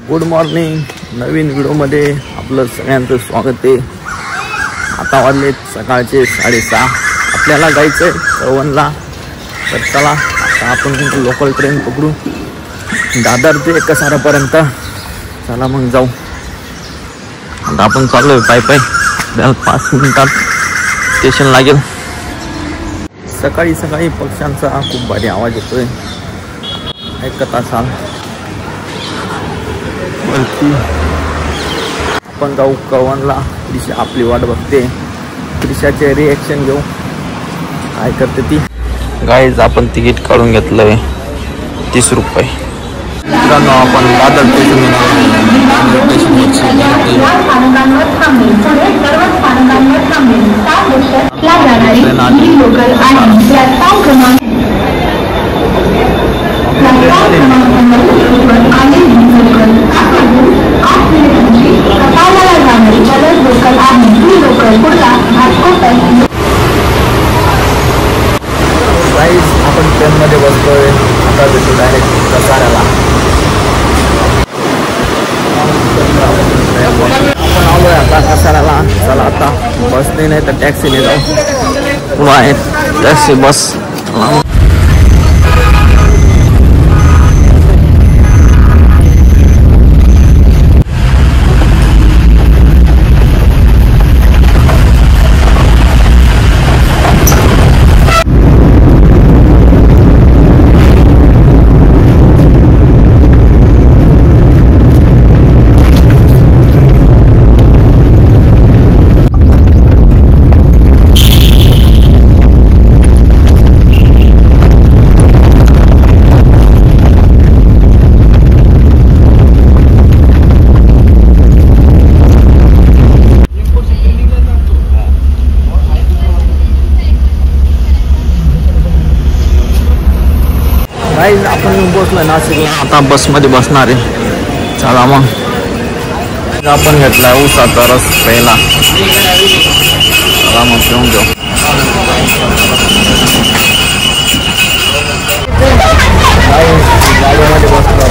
Good morning. नवीन व्हिडिओमध्ये आपलं सगळ्यांचं स्वागत आहे. आता वाजले सकाळचे 6:30. आपल्याला जायचं आहे कळवणला. तर चला आता आपण लोकल ट्रेन पकडू दादर ते कसाऱ्यापर्यंत. चला मग जाऊ. आता आपण चाललो आहे पाय पाय. 5 मिनिटात स्टेशन लागेल. सकाळी सकाळी पक्ष्यांचा खूप भारी आवाज येतोय, ऐकत असाल. आपण जाऊ कळवणला. त्रिशा आपली वाट बघते. त्रिशाचे रिॲक्शन घेऊ काय करते ती. गाईज आपण तिकीट काढून घेतलंय 30 रुपये. मित्रांनो आपण दादर स्टेशन आपण ट्रेनमध्ये बसतोय. आता भेटू डायरेक्ट कसाऱ्याला. आपण आलोय आता कसाऱ्याला. चला आता बसने नाही तर टॅक्सीने जाऊ. पुढं आहे टॅक्सी बस. आपण पोहोचलोय नाशिकला. आता बसमध्ये बसणार आहे. चला मग. आपण घेतला ऊसाचा रस प्यायला. चला मग पिऊन घेऊ. गाडीमध्ये बसलोय.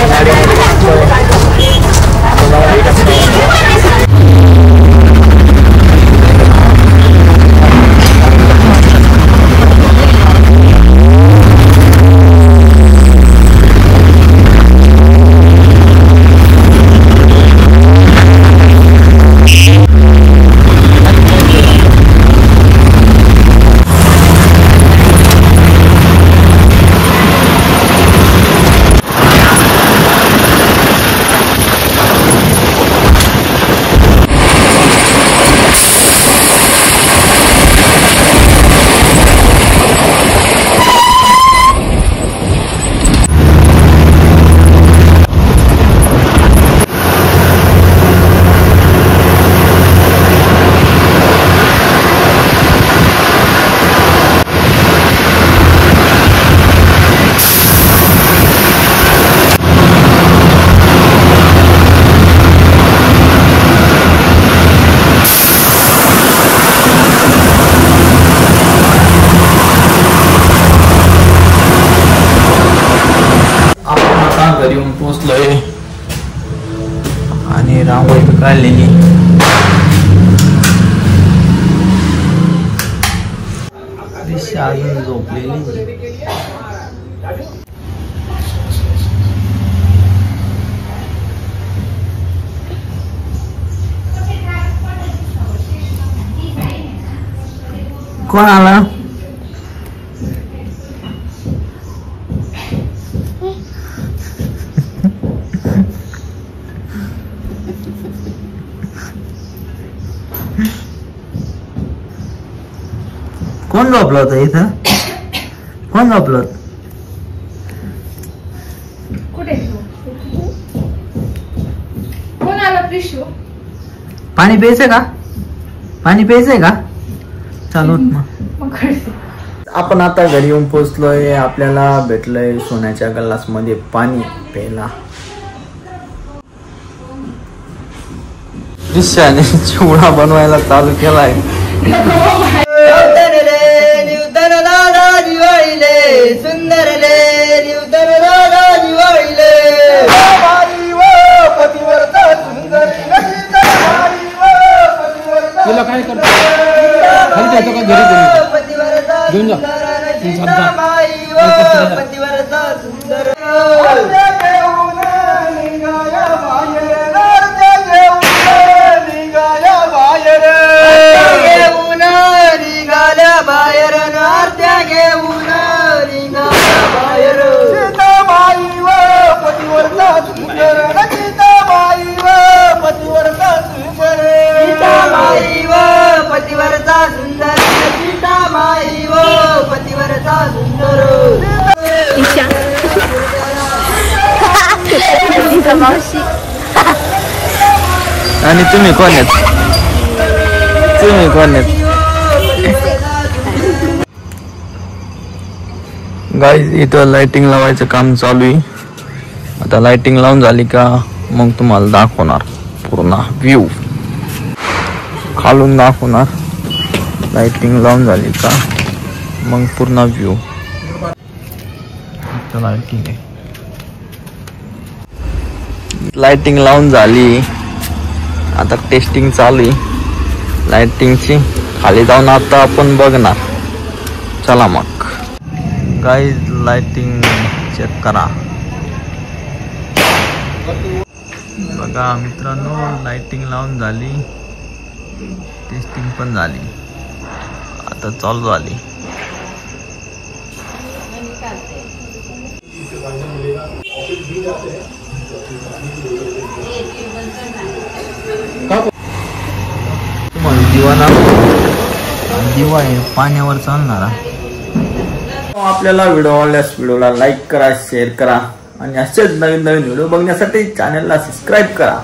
गाडीमध्ये बसलोय. घरी येऊन पोहोचलोय आणि रांगोळी काढलेली. दिशा अजून झोपलेली. कोण आला? कोण झोपलं होतं इथं? कोण झोपलं होतं? पाणी प्यायचंय का? पाणी प्यायचंय का? चालू मग. आपण आता घरी येऊन पोहोचलोय. आपल्याला भेटलंय सोन्याच्या ग्लास मध्ये पाणी प्यायला. दिशाने चिवडा बनवायला चालू केलाय. सुंदर ले मावशी. आणि तुम्ही कोण आहेत? तुम्ही कोण आहेत? गाईज इथं लाइटिंग लावायचं काम चालू आहे. आता लाइटिंग लावून झाली का मग तुम्हाला दाखवणार पूर्ण व्ह्यू, खालून दाखवणार. लाइटिंग लावून झाली का मग पूर्ण व्ह्यू. लाइटिंग आहे, लाइटिंग लावून झाली. आता टेस्टिंग चालू आहे लाइटिंगची. खाली जाऊन आता आपण बघणार. चला मग गाईज लाइटिंग चेक करा. बघा मित्रांनो, लाइटिंग लावून झाली, टेस्टिंग पण झाली, आता चालू झाली. तुम्हाला दिवा दिवा आहे पाण्यावर चालणारा. आपल्याला व्हिडिओ आवडल्यास व्हिडिओला लाईक करा, शेअर करा आणि असेच नवीन नवीन व्हिडिओ बघण्यासाठी चॅनलला सबस्क्राईब करा.